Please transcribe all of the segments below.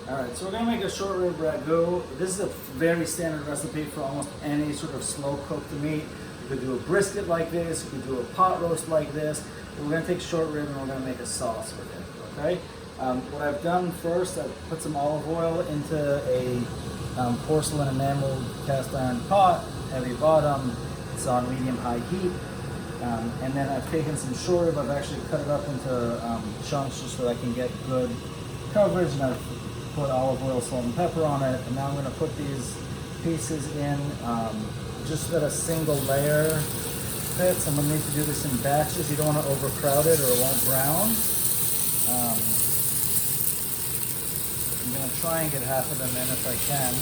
Alright, so we're going to make a short rib ragu. This is a very standard recipe for almost any sort of slow cooked meat. You could do a brisket like this, you could do a pot roast like this. But we're going to take short rib and we're going to make a sauce with it, okay? What I've done first, I've put some olive oil into a porcelain enameled cast iron pot, heavy bottom. It's on medium-high heat. And then I've taken some short rib, I've actually cut it up into chunks just so that I can get good coverage, and I've put olive oil, salt, and pepper on it. And now I'm going to put these pieces in just so that a single layer fits. I'm going to need to do this in batches. You don't want to overcrowd it or it won't brown. I'm going to try and get half of them in if I can.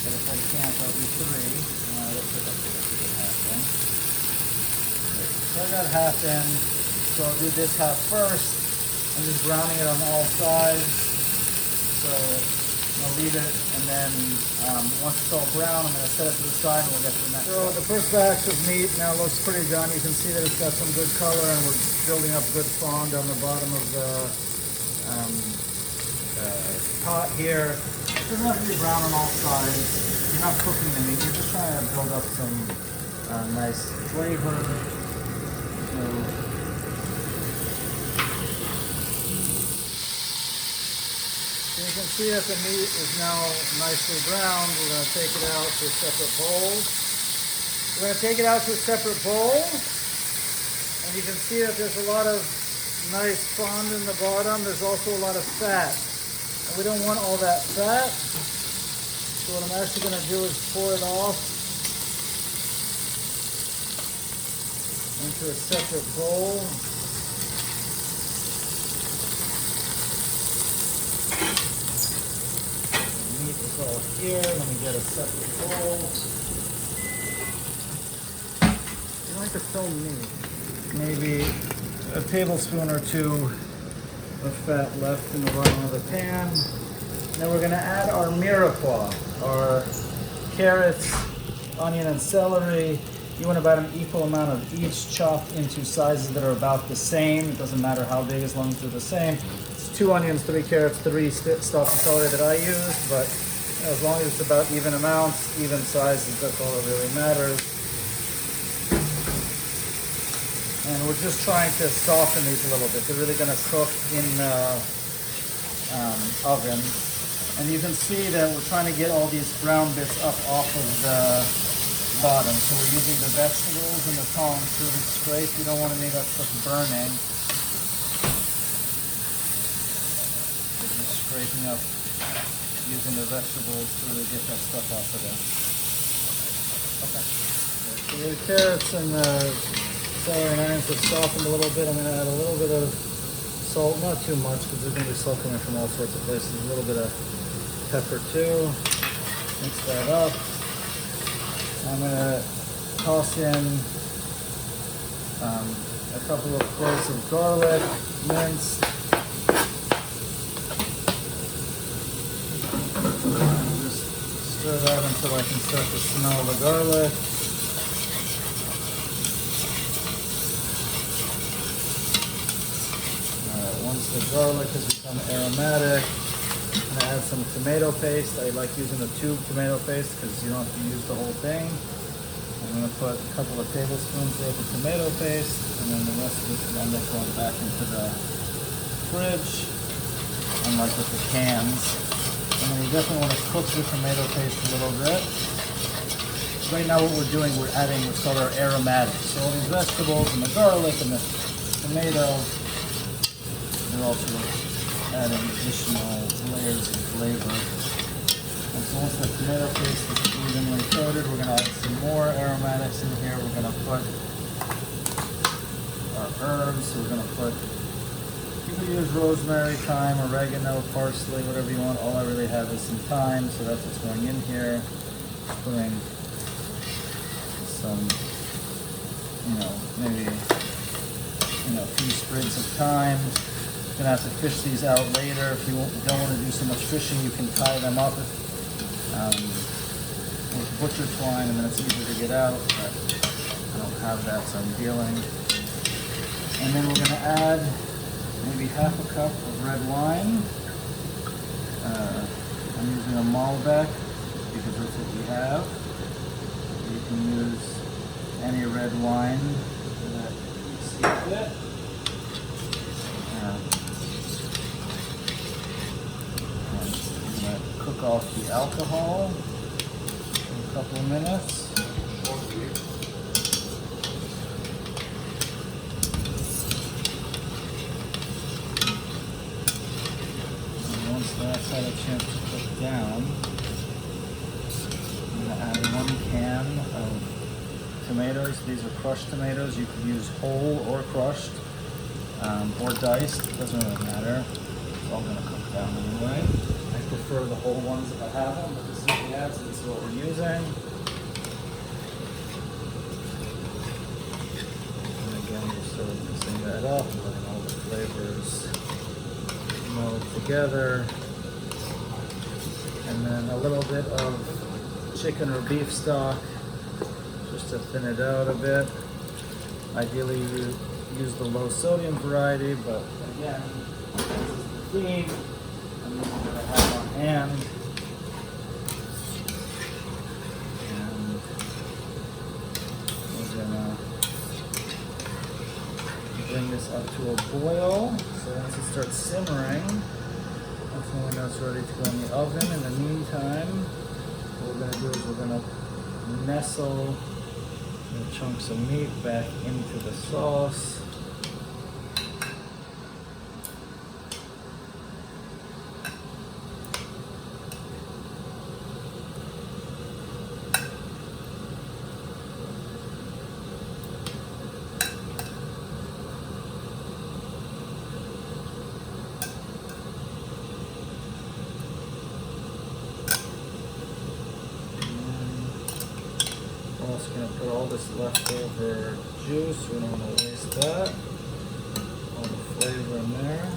But if I can't, I'll do 3. Let's pick up the rest of it half in. So I got half in, so I'll do this half first. I'm just browning it on all sides. So I'll leave it, and then once it's all brown, I'm going to set it to the side and we'll get to the next. So the first batch of meat now looks pretty done. You can see that it's got some good color and we're building up good fond on the bottom of the pot here. It doesn't have to be brown on all sides. You're not cooking the meat, you're just trying to build up some nice flavor. So you can see that the meat is now nicely browned. We're going to take it out to a separate bowl. We're going to take it out to a separate bowl. And you can see that there's a lot of nice fond in the bottom. There's also a lot of fat. And we don't want all that fat. So what I'm actually going to do is pour it off into a separate bowl. The meat is all here. Let me get a separate bowl. You like to film me. Maybe a tablespoon or 2 of fat left in the bottom of the pan. Now we're going to add our mirepoix, our carrots, onion, and celery. You want about an equal amount of each, chopped into sizes that are about the same. It doesn't matter how big as long as they're the same. It's 2 onions, 3 carrots, 3 stalks of celery that I use, but as long as it's about even amounts, even sizes, that's all that really matters. And we're just trying to soften these a little bit. They're really going to cook in the oven. And you can see that we're trying to get all these brown bits up off of the bottom. So we're using the vegetables and the tongs to really scrape. You don't want any of that stuff burning. We're just scraping up using the vegetables to really get that stuff off of there. Okay. So the carrots and the celery and onions have softened a little bit. I'm going to add a little bit of salt, not too much because there's going to be salt coming from all sorts of places. A little bit of pepper too. Mix that up. I'm going to toss in a couple of cloves of garlic, minced. And just stir that until I can start to smell the garlic. Once the garlic has become aromatic, I'm going to add some tomato paste. I like using the tube tomato paste because you don't have to use the whole thing. I'm going to put a couple of tablespoons worth of tomato paste, and then the rest of it will end up going back into the fridge, unlike with the cans. And then you definitely want to cook the tomato paste a little bit. Right now what we're doing, we're adding what's called our aromatics. So all these vegetables and the garlic and the tomato, they're also adding additional layers of flavor. And so once the tomato paste is evenly coated, we're going to add some more aromatics in here. We're going to put our herbs. So we're going to put, you can use rosemary, thyme, oregano, parsley, whatever you want. All I really have is some thyme, so that's what's going in here. Just putting some, maybe, a few sprigs of thyme. You're going to have to fish these out later. If you don't want to do so much fishing, you can tie them up with butcher twine, and then it's easier to get out, but I don't have that, so I'm dealing. And then we're going to add maybe half a cup of red wine. I'm using a Malbec because that's what we have. You can use any red wine that you see fit. I'm going to cook off the alcohol for a couple of minutes. And once that's had a chance to cook down, I'm going to add 1 can of tomatoes. These are crushed tomatoes. You can use whole or crushed or diced. It doesn't really matter. It's all going to cook down anyway. I prefer the whole ones if I have them, but this is what we have, so this is what we're using. And again, we're sort of mixing that up, letting all the flavors meld together. And then a little bit of chicken or beef stock, just to thin it out a bit. Ideally, you use the low sodium variety, but again, this is the theme. And this is what I have on hand. And we're gonna bring this up to a boil. So once it starts simmering, that's when we know it's ready to go in the oven. In the meantime, what we're gonna do is we're gonna nestle the chunks of meat back into the sauce. We're also going to put all this leftover juice, we don't want to waste that. All the flavor in there.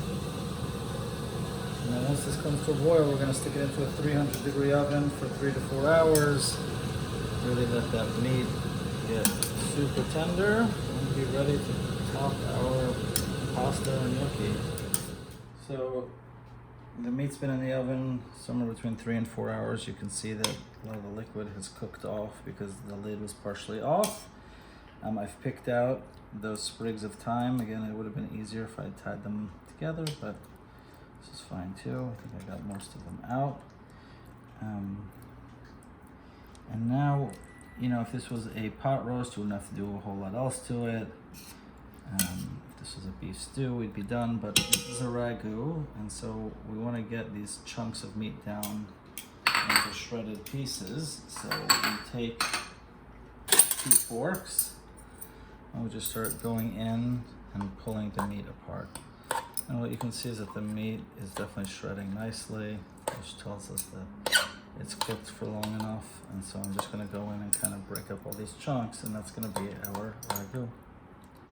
And then once this comes to a boil, we're going to stick it into a 300-degree oven for 3 to 4 hours. Really let that meat get super tender and be ready to top our pasta and gnocchi. So the meat's been in the oven somewhere between 3 and 4 hours. You can see that a lot of the liquid has cooked off because the lid was partially off. I've picked out those sprigs of thyme. Again, it would have been easier if I had tied them together, but this is fine too. I think I got most of them out. And now, you know, if this was a pot roast, we wouldn't have to do a whole lot else to it. If this was a beef stew, we'd be done, but this is a ragu, and so we want to get these chunks of meat down into shredded pieces. So we take 2 forks, and we just start going in and pulling the meat apart. And what you can see is that the meat is definitely shredding nicely, which tells us that it's cooked for long enough. And so I'm just going to go in and kind of break up all these chunks, and that's going to be our ragu.